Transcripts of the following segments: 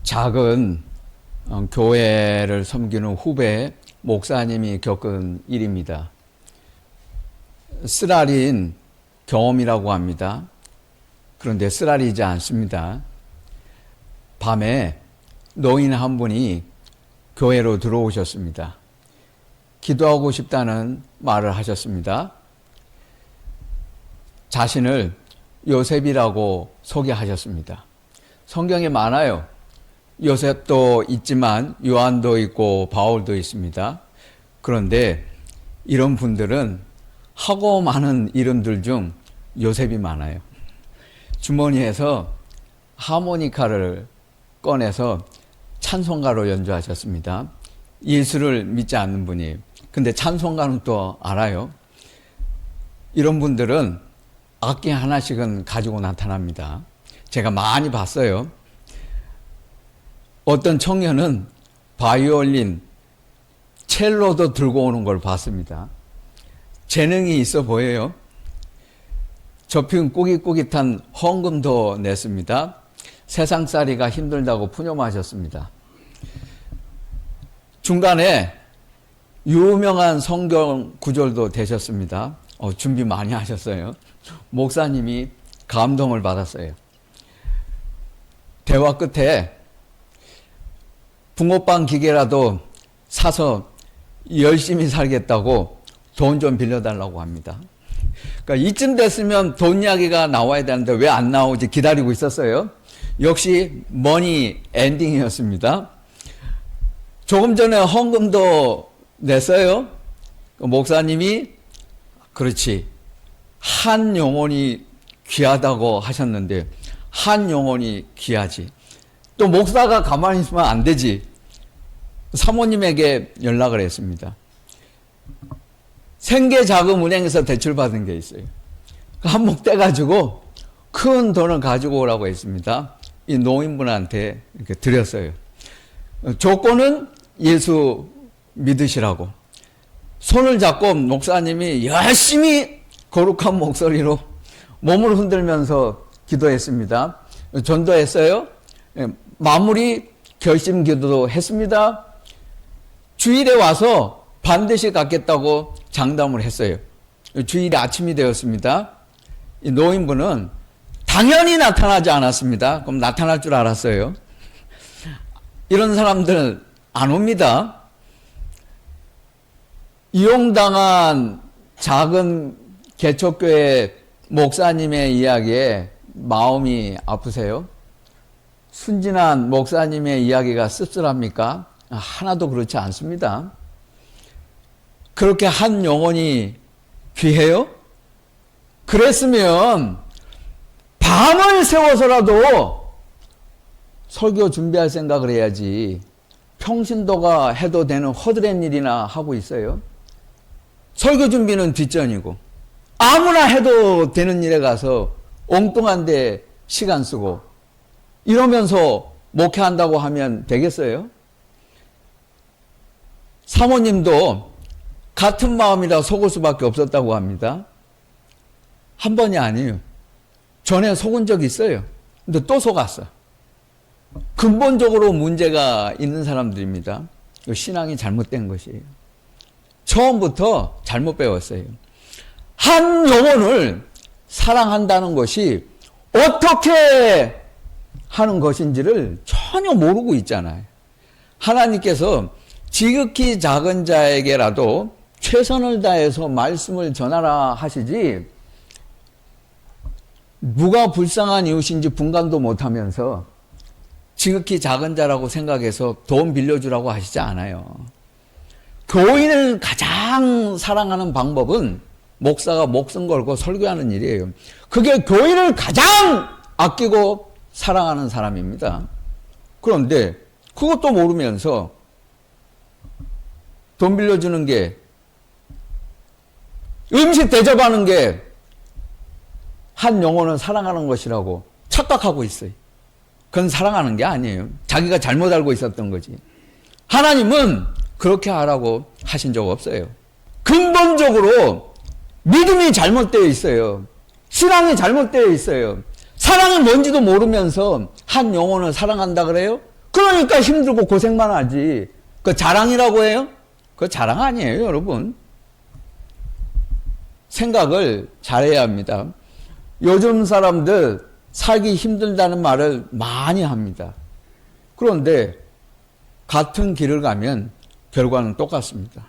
작은 교회를 섬기는 후배 목사님이 겪은 일입니다. 쓰라린 경험이라고 합니다. 그런데 쓰라리지 않습니다. 밤에 노인 한 분이 교회로 들어오셨습니다. 기도하고 싶다는 말을 하셨습니다. 자신을 요셉이라고 소개하셨습니다. 성경에 많아요. 요셉도 있지만 요한도 있고 바울도 있습니다. 그런데 이런 분들은 하고 많은 이름들 중 요셉이 많아요. 주머니에서 하모니카를 꺼내서 찬송가로 연주하셨습니다. 예수를 믿지 않는 분이. 근데 찬송가는 또 알아요. 이런 분들은 악기 하나씩은 가지고 나타납니다. 제가 많이 봤어요. 어떤 청년은 바이올린, 첼로도 들고 오는 걸 봤습니다. 재능이 있어 보여요. 접힌 꾸깃꾸깃한 헌금도 냈습니다. 세상살이가 힘들다고 푸념하셨습니다. 중간에 유명한 성경 구절도 되셨습니다. 준비 많이 하셨어요. 목사님이 감동을 받았어요. 대화 끝에 붕어빵 기계라도 사서 열심히 살겠다고 돈 좀 빌려달라고 합니다. 그러니까 이쯤 됐으면 돈 이야기가 나와야 되는데 왜 안 나오지 기다리고 있었어요. 역시 머니 엔딩이었습니다. 조금 전에 헌금도 냈어요. 목사님이 그렇지, 한 영혼이 귀하다고 하셨는데 한 영혼이 귀하지. 또 목사가 가만히 있으면 안 되지. 사모님에게 연락을 했습니다. 생계자금은행에서 대출받은 게 있어요. 한몫 떼가지고 큰 돈을 가지고 오라고 했습니다. 이 노인분한테 이렇게 드렸어요. 조건은 예수 믿으시라고. 손을 잡고 목사님이 열심히 거룩한 목소리로 몸을 흔들면서 기도했습니다. 전도했어요. 마무리 결심 기도도 했습니다. 주일에 와서 반드시 갖겠다고 장담을 했어요. 주일에 아침이 되었습니다. 이 노인분은 당연히 나타나지 않았습니다. 그럼 나타날 줄 알았어요. 이런 사람들 안 옵니다. 이용당한 작은 개척교회 목사님의 이야기에 마음이 아프세요? 순진한 목사님의 이야기가 씁쓸합니까? 하나도 그렇지 않습니다. 그렇게 한 영혼이 귀해요? 그랬으면 밤을 새워서라도 설교 준비할 생각을 해야지. 평신도가 해도 되는 허드렛 일이나 하고 있어요. 설교 준비는 뒷전이고 아무나 해도 되는 일에 가서 엉뚱한 데 시간 쓰고 이러면서 목회한다고 하면 되겠어요? 사모님도 같은 마음이라 속을 수밖에 없었다고 합니다. 한 번이 아니에요. 전에 속은 적이 있어요. 근데 또 속았어. 근본적으로 문제가 있는 사람들입니다. 신앙이 잘못된 것이에요. 처음부터 잘못 배웠어요. 한 영혼을 사랑한다는 것이 어떻게 하는 것인지를 전혀 모르고 있잖아요. 하나님께서 지극히 작은 자에게라도 최선을 다해서 말씀을 전하라 하시지 누가 불쌍한 이웃인지 분간도 못하면서 지극히 작은 자라고 생각해서 돈 빌려주라고 하시지 않아요. 교인을 가장 사랑하는 방법은 목사가 목숨 걸고 설교하는 일이에요. 그게 교인을 가장 아끼고 사랑하는 사람입니다. 그런데 그것도 모르면서 돈 빌려주는 게, 음식 대접하는 게 한 영혼을 사랑하는 것이라고 착각하고 있어요. 그건 사랑하는 게 아니에요. 자기가 잘못 알고 있었던 거지. 하나님은 그렇게 하라고 하신 적 없어요. 근본적으로 믿음이 잘못되어 있어요. 신앙이 잘못되어 있어요. 사랑이 뭔지도 모르면서 한 영혼을 사랑한다 그래요? 그러니까 힘들고 고생만 하지. 그 자랑이라고 해요? 그 자랑 아니에요, 여러분. 생각을 잘해야 합니다. 요즘 사람들 살기 힘들다는 말을 많이 합니다. 그런데 같은 길을 가면 결과는 똑같습니다.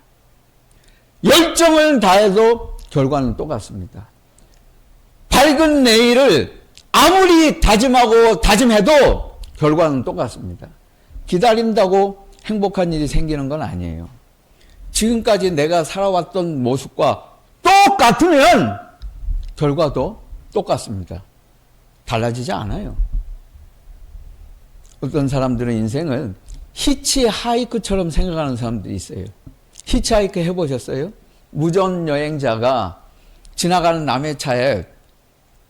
열정을 다해도 결과는 똑같습니다. 밝은 내일을 아무리 다짐하고 다짐해도 결과는 똑같습니다. 기다린다고 행복한 일이 생기는 건 아니에요. 지금까지 내가 살아왔던 모습과 똑같으면 결과도 똑같습니다. 달라지지 않아요. 어떤 사람들은 인생을 히치하이크처럼 생각하는 사람들이 있어요. 히치하이크 해보셨어요? 무전 여행자가 지나가는 남의 차에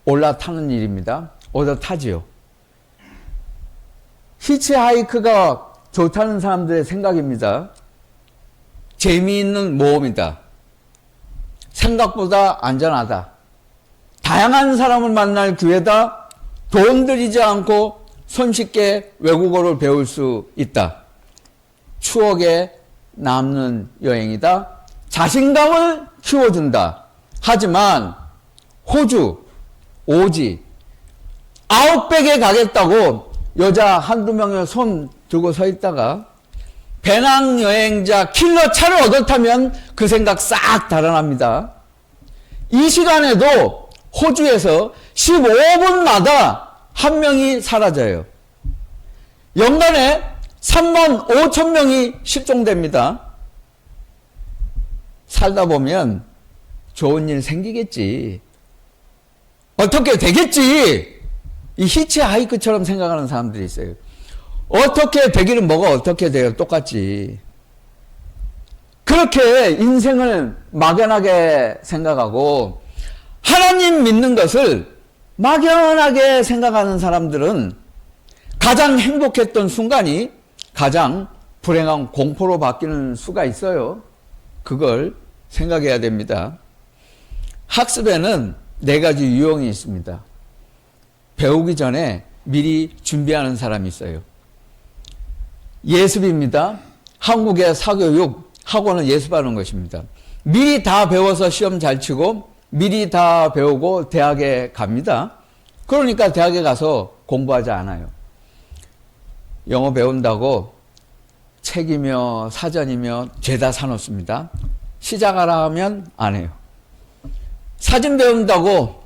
올라타는 일입니다. 얻어 타지요. 히치하이크가 좋다는 사람들의 생각입니다. 재미있는 모험이다. 생각보다 안전하다. 다양한 사람을 만날 기회다. 돈 들이지 않고 손쉽게 외국어를 배울 수 있다. 추억에 남는 여행이다. 자신감을 키워준다. 하지만 호주, 오지, 아웃백에 가겠다고 여자 한두 명의 손 들고 서 있다가 배낭여행자 킬러 차를 얻어 타면 그 생각 싹 달아납니다. 이 시간에도 호주에서 15분마다 한 명이 사라져요. 연간에 3만 5천 명이 실종됩니다. 살다 보면 좋은 일 생기겠지. 어떻게 되겠지. 이 히치하이크처럼 생각하는 사람들이 있어요. 어떻게 되기는 뭐가 어떻게 돼요. 똑같지. 그렇게 인생을 막연하게 생각하고 하나님 믿는 것을 막연하게 생각하는 사람들은 가장 행복했던 순간이 가장 불행한 공포로 바뀌는 수가 있어요. 그걸 생각해야 됩니다. 학습에는 4가지 유형이 있습니다. 배우기 전에 미리 준비하는 사람이 있어요. 예습입니다. 한국의 사교육 학원은 예습하는 것입니다. 미리 다 배워서 시험 잘 치고 미리 다 배우고 대학에 갑니다. 그러니까 대학에 가서 공부하지 않아요. 영어 배운다고 책이며 사전이며 죄다 사놓습니다. 시작하라 하면 안 해요. 사진 배운다고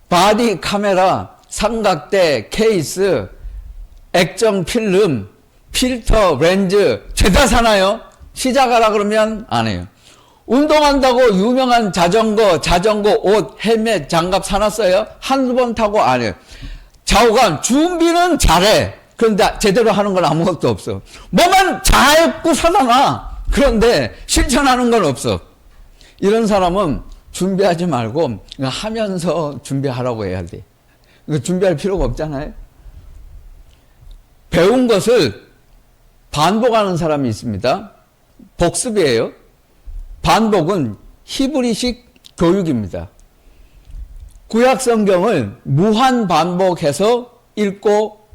바디 카메라, 삼각대, 케이스, 액정 필름, 필터, 렌즈 죄다 사나요? 시작하라 그러면 안 해요. 운동한다고 유명한 자전거, 옷, 헬멧, 장갑 사놨어요? 한두 번 타고 안 해요. 좌우간 준비는 잘해. 그런데 제대로 하는 건 아무것도 없어. 뭐만 자꾸 사놔. 그런데 실천하는 건 없어. 이런 사람은 준비하지 말고 하면서 준비하라고 해야 돼. 준비할 필요가 없잖아요. 배운 것을 반복하는 사람이 있습니다. 복습이에요. 반복은 히브리식 교육입니다. 구약 성경을 무한 반복해서 읽고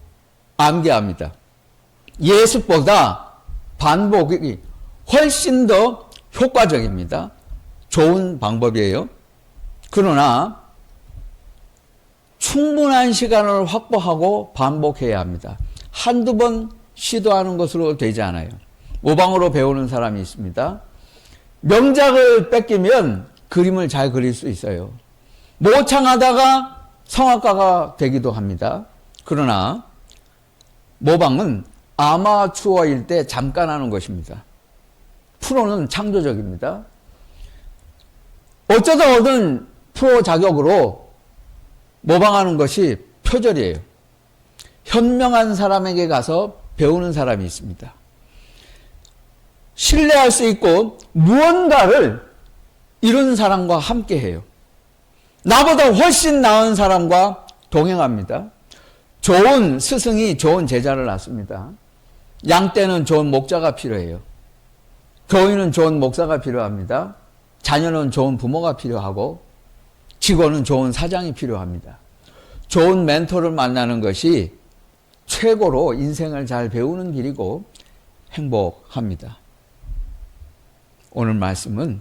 암기합니다. 예습보다 반복이 훨씬 더 효과적입니다. 좋은 방법이에요. 그러나 충분한 시간을 확보하고 반복해야 합니다. 한두 번 시도하는 것으로 되지 않아요. 모방으로 배우는 사람이 있습니다. 명작을 뺏기면 그림을 잘 그릴 수 있어요. 모창하다가 성악가가 되기도 합니다. 그러나 모방은 아마추어일 때 잠깐 하는 것입니다. 프로는 창조적입니다. 어쩌다 얻은 프로 자격으로 모방하는 것이 표절이에요. 현명한 사람에게 가서 배우는 사람이 있습니다. 신뢰할 수 있고 무언가를 이룬 사람과 함께 해요. 나보다 훨씬 나은 사람과 동행합니다. 좋은 스승이 좋은 제자를 낳습니다. 양 떼는 좋은 목자가 필요해요. 교인은 좋은 목사가 필요합니다. 자녀는 좋은 부모가 필요하고 직원은 좋은 사장이 필요합니다. 좋은 멘토를 만나는 것이 최고로 인생을 잘 배우는 길이고 행복합니다. 오늘 말씀은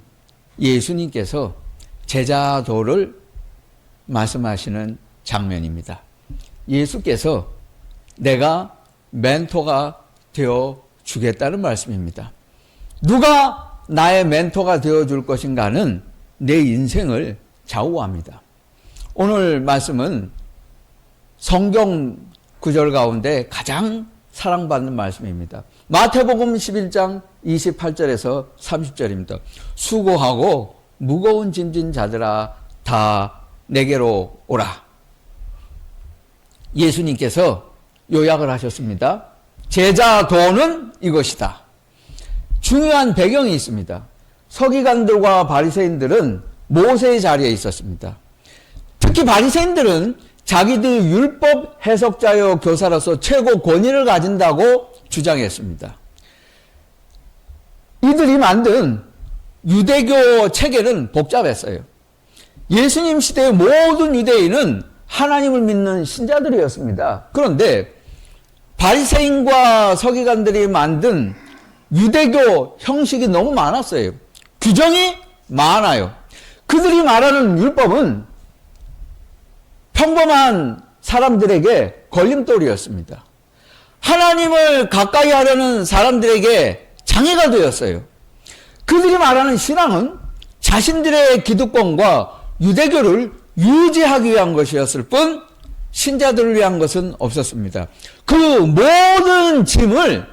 예수님께서 제자도를 말씀하시는 장면입니다. 예수께서 내가 멘토가 되어 주겠다는 말씀입니다. 누가 나의 멘토가 되어 줄 것인가는 내 인생을 좌우합니다. 오늘 말씀은 성경 구절 가운데 가장 사랑받는 말씀입니다. 마태복음 11장 28절에서 30절입니다. 수고하고 무거운 짐진 자들아 다 내게로 오라. 예수님께서 요약을 하셨습니다. 제자도는 이것이다. 중요한 배경이 있습니다. 서기관들과 바리새인들은 모세의 자리에 있었습니다. 특히 바리새인들은 자기들 율법 해석자요 교사로서 최고 권위를 가진다고 주장했습니다. 이들이 만든 유대교 체계는 복잡했어요. 예수님 시대의 모든 유대인은 하나님을 믿는 신자들이었습니다. 그런데 바리새인과 서기관들이 만든 유대교 형식이 너무 많았어요. 규정이 많아요. 그들이 말하는 율법은 평범한 사람들에게 걸림돌이었습니다. 하나님을 가까이 하려는 사람들에게 장애가 되었어요. 그들이 말하는 신앙은 자신들의 기득권과 유대교를 유지하기 위한 것이었을 뿐 신자들을 위한 것은 없었습니다. 그 모든 짐을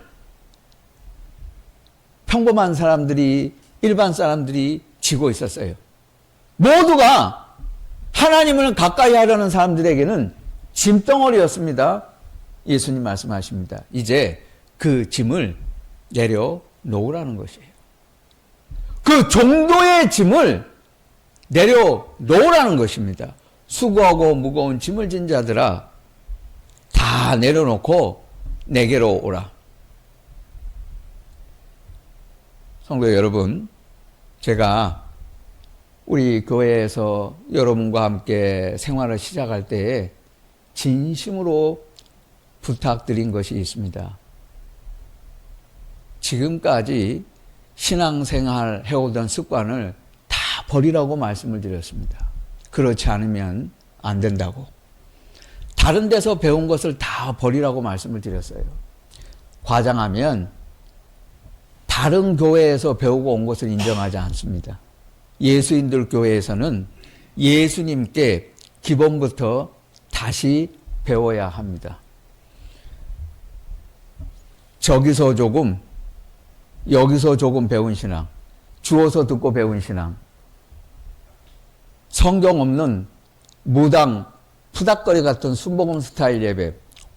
평범한 사람들이, 일반 사람들이 지고 있었어요. 모두가 하나님을 가까이 하려는 사람들에게는 짐덩어리였습니다. 예수님 말씀하십니다. 이제 그 짐을 내려놓으라는 것이에요. 그 정도의 짐을 내려놓으라는 것입니다. 수고하고 무거운 짐을 진 자들아 다 내려놓고 내게로 오라. 성도 여러분, 제가 우리 교회에서 여러분과 함께 생활을 시작할 때에 진심으로 부탁드린 것이 있습니다. 지금까지 신앙생활 해오던 습관을 다 버리라고 말씀을 드렸습니다. 그렇지 않으면 안 된다고. 다른 데서 배운 것을 다 버리라고 말씀을 드렸어요. 과장하면 다른 교회에서 배우고 온 것을 인정하지 않습니다. 예수인들 교회에서는 예수님께 기본부터 다시 배워야 합니다. 저기서 조금, 여기서 조금 배운 신앙, 주워서 듣고 배운 신앙, 성경 없는 무당, 푸닥거리 같은 순복음 스타일 예배,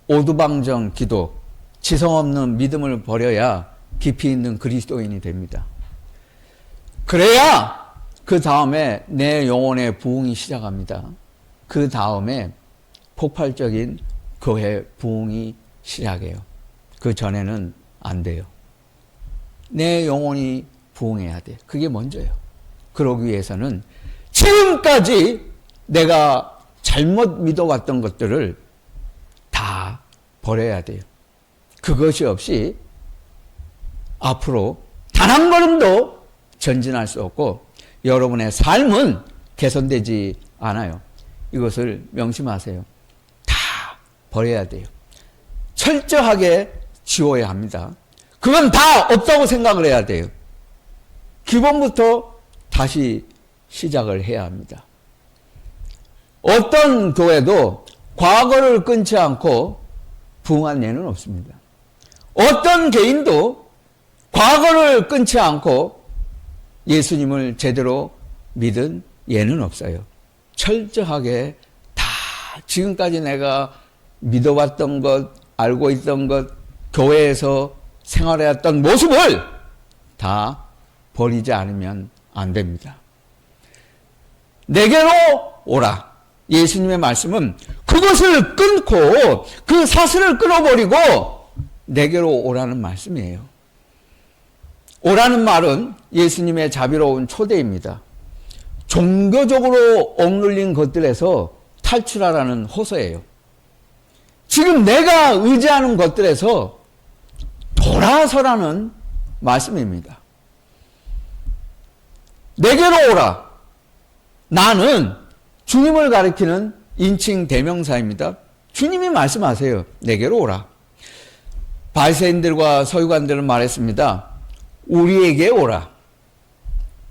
오두방정 기도, 지성 없는 믿음을 버려야 깊이 있는 그리스도인이 됩니다. 그래야 그 다음에 내 영혼의 부흥이 시작합니다. 그 다음에 폭발적인 교회 부흥이 시작해요. 그 전에는 안 돼요. 내 영혼이 부흥해야 돼. 그게 먼저예요. 그러기 위해서는 지금까지 내가 잘못 믿어왔던 것들을 다 버려야 돼요. 그것이 없이 앞으로 단 한 걸음도 전진할 수 없고 여러분의 삶은 개선되지 않아요. 이것을 명심하세요. 다 버려야 돼요. 철저하게 지워야 합니다. 그건 다 없다고 생각을 해야 돼요. 기본부터 다시 시작을 해야 합니다. 어떤 교회도 과거를 끊지 않고 부흥한 예는 없습니다. 어떤 개인도 과거를 끊지 않고 예수님을 제대로 믿은 예는 없어요. 철저하게 다 지금까지 내가 믿어왔던 것, 알고 있던 것, 교회에서 생활해왔던 모습을 다 버리지 않으면 안 됩니다. 내게로 오라. 예수님의 말씀은 그것을 끊고 그 사슬을 끊어버리고 내게로 오라는 말씀이에요. 오라는 말은 예수님의 자비로운 초대입니다. 종교적으로 억눌린 것들에서 탈출하라는 호소예요. 지금 내가 의지하는 것들에서 돌아서라는 말씀입니다. 내게로 오라. 나는 주님을 가리키는 인칭 대명사입니다. 주님이 말씀하세요. 내게로 오라. 바리새인들과 서기관들은 말했습니다. 우리에게 오라.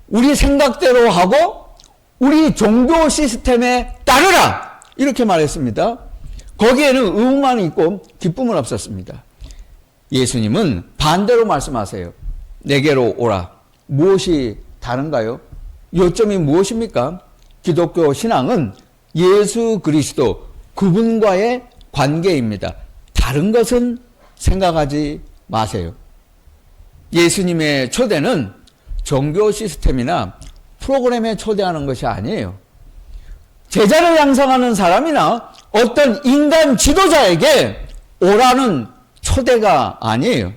우리 생각대로 하고 우리 종교 시스템에 따르라. 이렇게 말했습니다. 거기에는 의문만 있고 기쁨은 없었습니다. 예수님은 반대로 말씀하세요. 내게로 오라. 무엇이 다른가요? 요점이 무엇입니까? 기독교 신앙은 예수 그리스도 그분과의 관계입니다. 다른 것은 생각하지 마세요. 예수님의 초대는 종교 시스템이나 프로그램에 초대하는 것이 아니에요. 제자를 양성하는 사람이나 어떤 인간 지도자에게 오라는 초대가 아니에요.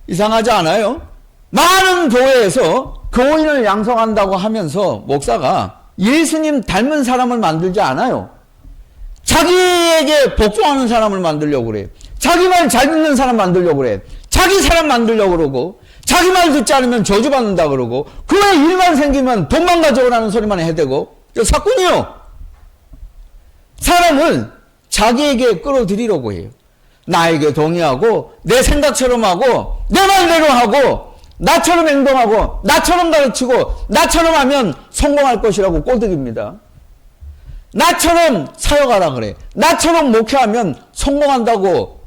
이상하지 않아요? 많은 교회에서 교인을 양성한다고 하면서 목사가 예수님 닮은 사람을 만들지 않아요. 자기에게 복종하는 사람을 만들려고 그래. 자기 말 잘 듣는 사람 만들려고 그래. 자기 사람 만들려고 그러고, 자기 말 듣지 않으면 저주받는다 그러고, 그 외에 일만 생기면 돈만 가져오라는 소리만 해대고, 사꾼이요. 사람을 자기에게 끌어들이려고 해요. 나에게 동의하고, 내 생각처럼 하고, 내 말대로 하고, 나처럼 행동하고, 나처럼 가르치고, 나처럼 하면 성공할 것이라고 꼬드깁니다. 나처럼 사역하라 그래. 나처럼 목회하면 성공한다고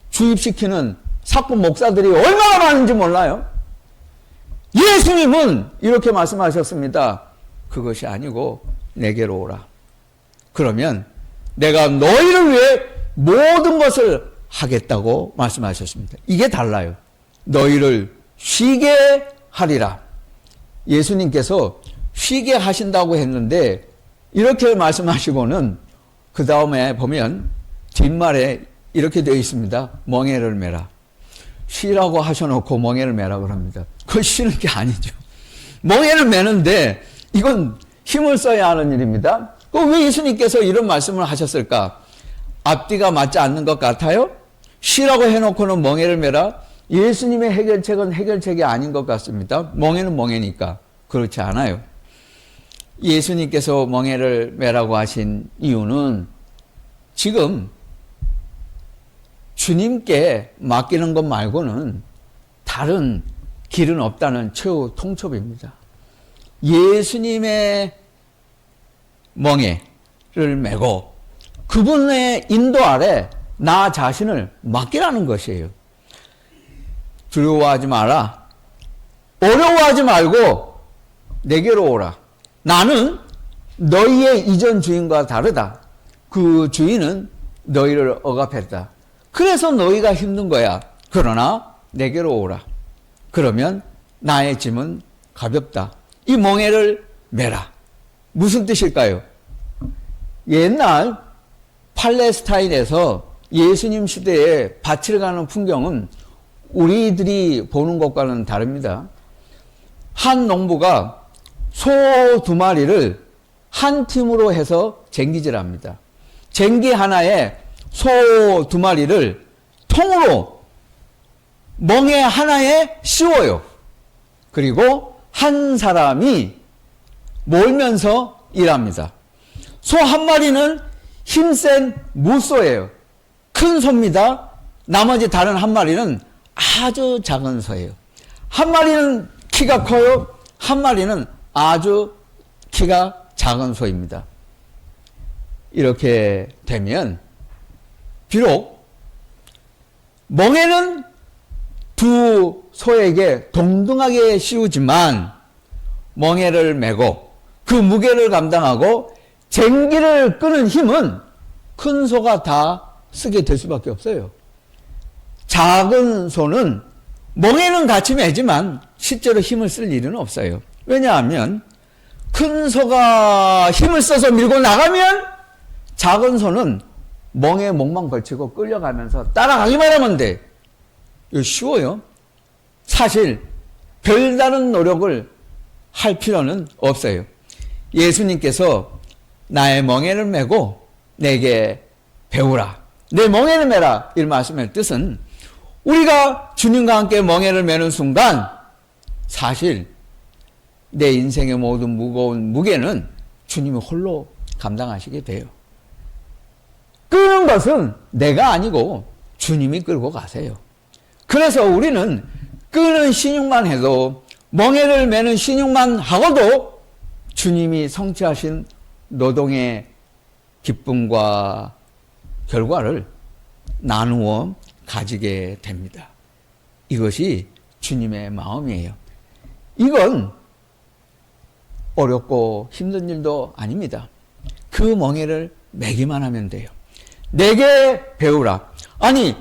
주입시키는 사꾼 목사들이 얼마나 많은지 몰라요? 예수님은 이렇게 말씀하셨습니다. 그것이 아니고 내게로 오라. 그러면 내가 너희를 위해 모든 것을 하겠다고 말씀하셨습니다. 이게 달라요. 너희를 쉬게 하리라. 예수님께서 쉬게 하신다고 했는데 이렇게 말씀하시고는 그 다음에 보면 뒷말에 이렇게 되어 있습니다. 멍에를 매라. 쉬라고 하셔놓고 멍에를 매라 그럽니다. 그거 쉬는 게 아니죠. 멍에를 매는데 이건 힘을 써야 하는 일입니다. 왜 예수님께서 이런 말씀을 하셨을까? 앞뒤가 맞지 않는 것 같아요? 쉬라고 해놓고는 멍에를 매라. 예수님의 해결책은 해결책이 아닌 것 같습니다. 멍에는 멍에니까. 그렇지 않아요. 예수님께서 멍에를 매라고 하신 이유는 지금 주님께 맡기는 것 말고는 다른 길은 없다는 최후 통첩입니다. 예수님의 멍에를 메고 그분의 인도 아래 나 자신을 맡기라는 것이에요. 두려워하지 마라. 어려워하지 말고 내게로 오라. 나는 너희의 이전 주인과 다르다. 그 주인은 너희를 억압했다. 그래서 너희가 힘든 거야. 그러나 내게로 오라. 그러면 나의 짐은 가볍다. 이 멍에를 메라. 무슨 뜻일까요? 옛날 팔레스타인에서 예수님 시대에 밭을 가는 풍경은 우리들이 보는 것과는 다릅니다. 한 농부가 소 2마리를 한 팀으로 해서 쟁기질합니다. 쟁기 하나에 소 2마리를 통으로 멍에 하나에 씌워요. 그리고 한 사람이 몰면서 일합니다. 소 1마리는 힘센 무소예요. 큰 소입니다. 나머지 다른 1마리는 아주 작은 소예요. 1마리는 키가 커요. 1마리는 아주 키가 작은 소입니다. 이렇게 되면 비록 멍에는 두 소에게 동등하게 씌우지만 멍에를 메고 그 무게를 감당하고 쟁기를 끄는 힘은 큰 소가 다 쓰게 될 수밖에 없어요. 작은 소는 멍에는 같이 매지만 실제로 힘을 쓸 일은 없어요. 왜냐하면 큰 소가 힘을 써서 밀고 나가면 작은 소는 멍에 목만 걸치고 끌려가면서 따라가기만 하면 돼. 이거 쉬워요. 사실 별다른 노력을 할 필요는 없어요. 예수님께서 나의 멍에를 메고 내게 배우라. 내 멍에를 메라. 이 말씀의 뜻은 우리가 주님과 함께 멍에를 메는 순간 사실 내 인생의 모든 무거운 무게는 주님이 홀로 감당하시게 돼요. 끄는 것은 내가 아니고 주님이 끌고 가세요. 그래서 우리는 끄는 신용만 해도, 멍에를 메는 신용만 하고도 주님이 성취하신 노동의 기쁨과 결과를 나누어 가지게 됩니다. 이것이 주님의 마음이에요. 이건 어렵고 힘든 일도 아닙니다. 그 멍에를 매기만 하면 돼요. 내게 배우라. 아니,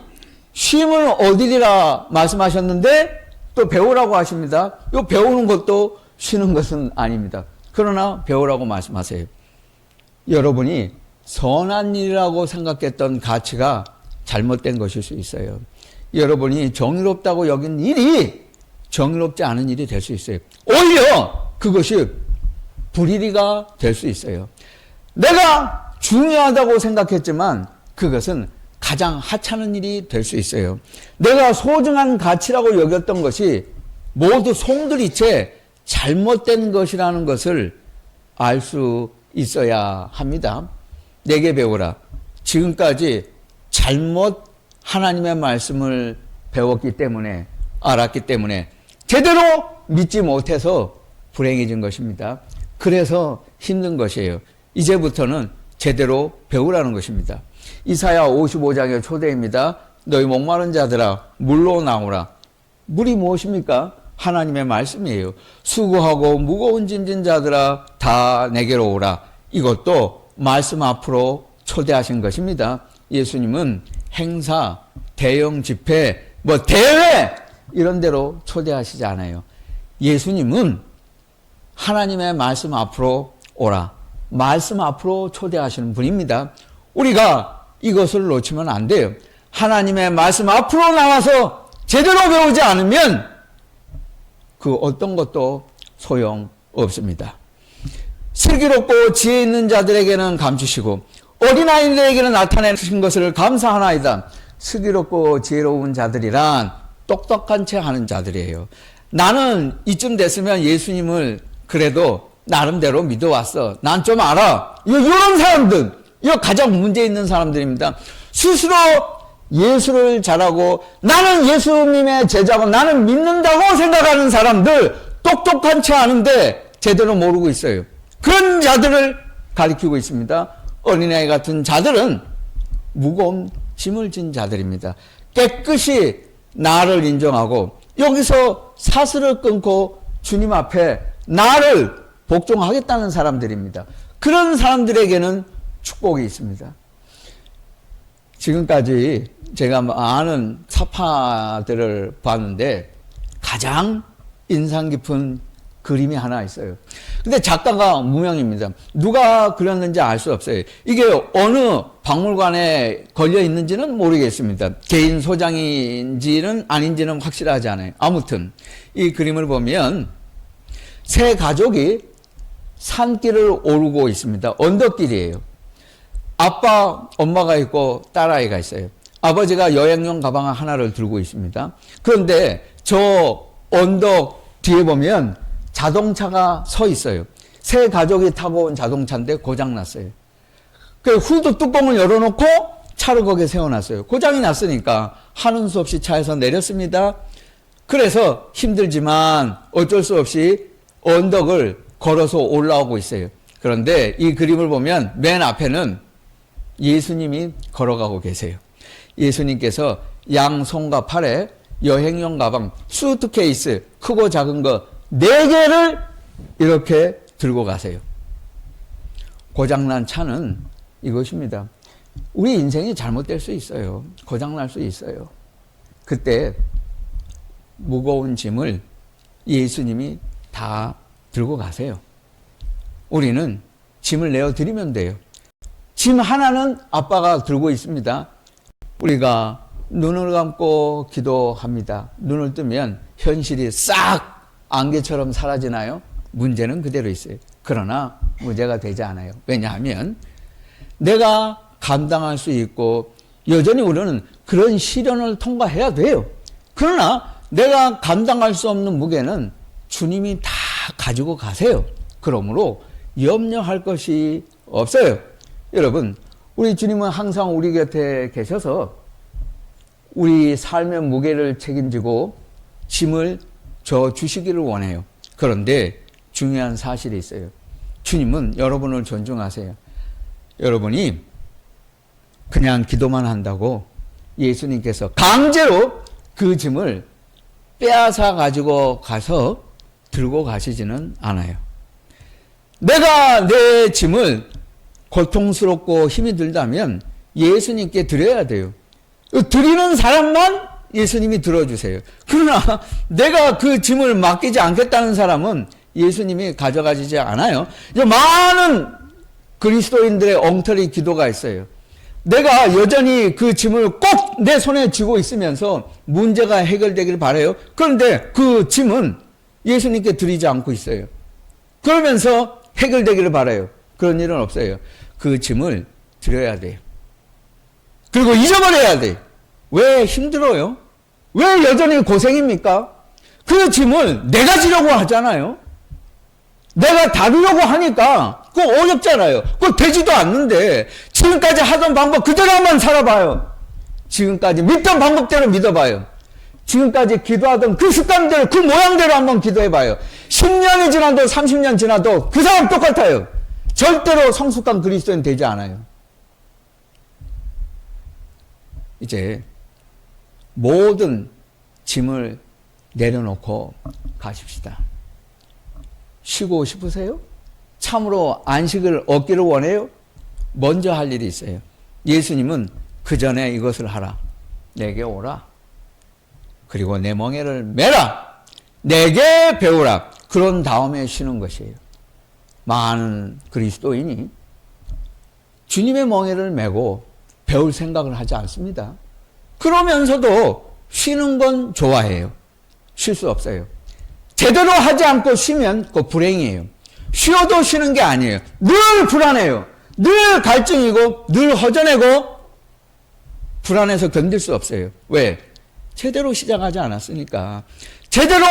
쉼을 얻으리라 말씀하셨는데 또 배우라고 하십니다. 이 배우는 것도 쉬는 것은 아닙니다. 그러나 배우라고 말씀하세요. 여러분이 선한 일이라고 생각했던 가치가 잘못된 것일 수 있어요. 여러분이 정의롭다고 여긴 일이 정의롭지 않은 일이 될 수 있어요. 오히려 그것이 불의가 될 수 있어요. 내가 중요하다고 생각했지만 그것은 가장 하찮은 일이 될 수 있어요. 내가 소중한 가치라고 여겼던 것이 모두 송두리째 잘못된 것이라는 것을 알 수 있어야 합니다. 내게 배우라. 지금까지 잘못 하나님의 말씀을 배웠기 때문에, 알았기 때문에 제대로 믿지 못해서 불행해진 것입니다. 그래서 힘든 것이에요. 이제부터는 제대로 배우라는 것입니다. 이사야 55장의 초대입니다. 너희 목마른 자들아 물로 나오라. 물이 무엇입니까? 하나님의 말씀이에요. 수고하고 무거운 짐진 자들아 다 내게로 오라. 이것도 말씀 앞으로 초대하신 것입니다. 예수님은 행사, 대형 집회, 대회 이런 데로 초대하시지 않아요. 예수님은 하나님의 말씀 앞으로 오라. 말씀 앞으로 초대하시는 분입니다. 우리가 이것을 놓치면 안 돼요. 하나님의 말씀 앞으로 나와서 제대로 배우지 않으면 그 어떤 것도 소용없습니다. 슬기롭고 지혜 있는 자들에게는 감추시고 어린아이들에게는 나타내신 것을 감사하나이다. 슬기롭고 지혜로운 자들이란 똑똑한 채 하는 자들이에요. 나는 이쯤 됐으면 예수님을 그래도 나름대로 믿어왔어. 난 좀 알아. 이런 사람들, 이거 가장 문제 있는 사람들입니다. 스스로 예수를 잘하고 나는 예수님의 제자고 나는 믿는다고 생각하는 사람들, 똑똑한 채 아는데 제대로 모르고 있어요. 그런 자들을 가리키고 있습니다. 어린아이 같은 자들은 무거운 짐을 진 자들입니다. 깨끗이 나를 인정하고 여기서 사슬을 끊고 주님 앞에 나를 복종하겠다는 사람들입니다. 그런 사람들에게는 축복이 있습니다. 지금까지 제가 아는 사파들을 봤는데 가장 인상 깊은 그림이 하나 있어요. 근데 작가가 무명입니다. 누가 그렸는지 알 수 없어요. 이게 어느 박물관에 걸려 있는지는 모르겠습니다. 개인 소장인지는 아닌지는 확실하지 않아요. 아무튼 이 그림을 보면 세 가족이 산길을 오르고 있습니다. 언덕길이에요. 아빠, 엄마가 있고 딸아이가 있어요. 아버지가 여행용 가방 하나를 들고 있습니다. 그런데 저 언덕 뒤에 보면 자동차가 서 있어요. 세 가족이 타고 온 자동차인데 고장났어요. 그 후드 뚜껑을 열어놓고 차를 거기에 세워놨어요. 고장이 났으니까 하는 수 없이 차에서 내렸습니다. 그래서 힘들지만 어쩔 수 없이 언덕을 걸어서 올라오고 있어요. 그런데 이 그림을 보면 맨 앞에는 예수님이 걸어가고 계세요. 예수님께서 양손과 팔에 여행용 가방, 수트케이스, 크고 작은 거 4개를 이렇게 들고 가세요. 고장난 차는 이것입니다. 우리 인생이 잘못될 수 있어요. 고장날 수 있어요. 그때 무거운 짐을 예수님이 다 들고 가세요. 우리는 짐을 내어드리면 돼요. 짐 하나는 아빠가 들고 있습니다. 우리가 눈을 감고 기도합니다. 눈을 뜨면 현실이 싹 안개처럼 사라지나요? 문제는 그대로 있어요. 그러나 문제가 되지 않아요. 왜냐하면 내가 감당할 수 있고 여전히 우리는 그런 시련을 통과해야 돼요. 그러나 내가 감당할 수 없는 무게는 주님이 다 가지고 가세요. 그러므로 염려할 것이 없어요. 여러분, 우리 주님은 항상 우리 곁에 계셔서 우리 삶의 무게를 책임지고 짐을 져 주시기를 원해요. 그런데 중요한 사실이 있어요. 주님은 여러분을 존중하세요. 여러분이 그냥 기도만 한다고 예수님께서 강제로 그 짐을 빼앗아 가지고 가서 들고 가시지는 않아요. 내가 내 짐을 고통스럽고 힘이 들다면 예수님께 드려야 돼요. 드리는 사람만 예수님이 들어주세요. 그러나 내가 그 짐을 맡기지 않겠다는 사람은 예수님이 가져가시지 않아요. 이제 많은 그리스도인들의 엉터리 기도가 있어요. 내가 여전히 그 짐을 꼭 내 손에 쥐고 있으면서 문제가 해결되기를 바라요. 그런데 그 짐은 예수님께 드리지 않고 있어요. 그러면서 해결되기를 바라요. 그런 일은 없어요. 그 짐을 드려야 돼요. 그리고 잊어버려야 돼요. 왜 힘들어요? 왜 여전히 고생입니까? 그 짐을 내가 지려고 하잖아요. 내가 다루려고 하니까 그거 어렵잖아요. 그거 되지도 않는데 지금까지 하던 방법 그대로만 살아봐요. 지금까지 믿던 방법대로 믿어봐요. 지금까지 기도하던 그 습관대로 그 모양대로 한번 기도해봐요. 10년이 지나도 30년 지나도 그 사람 똑같아요. 절대로 성숙한 그리스도인 되지 않아요. 이제 모든 짐을 내려놓고 가십시다. 쉬고 싶으세요? 참으로 안식을 얻기를 원해요? 먼저 할 일이 있어요. 예수님은 그 전에 이것을 하라. 내게 오라. 그리고 내 멍에를 메라. 내게 배우라. 그런 다음에 쉬는 것이에요. 많은 그리스도인이 주님의 멍에를 메고 배울 생각을 하지 않습니다. 그러면서도 쉬는 건 좋아해요. 쉴 수 없어요. 제대로 하지 않고 쉬면 그거 불행이에요. 쉬어도 쉬는 게 아니에요. 늘 불안해요. 늘 갈증이고 늘 허전하고 불안해서 견딜 수 없어요. 왜? 제대로 시작하지 않았으니까. 제대로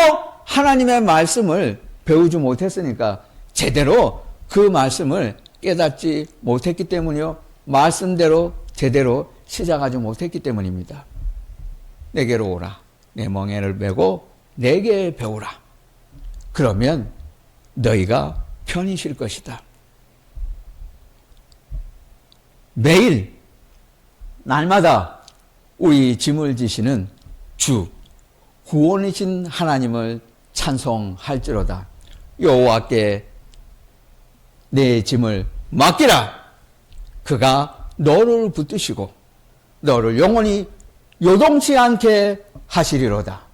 하나님의 말씀을 배우지 못했으니까. 제대로 그 말씀을 깨닫지 못했기 때문이요. 말씀대로 제대로 시작하지 못했기 때문입니다. 내게로 오라. 내 멍에를 메고 내게 배우라. 그러면 너희가 편히 쉴 것이다. 매일 날마다 우리 짐을 지시는 주 구원이신 하나님을 찬송할지로다. 여호와께 내 짐을 맡기라. 그가 너를 붙드시고 너를 영원히 요동치 않게 하시리로다.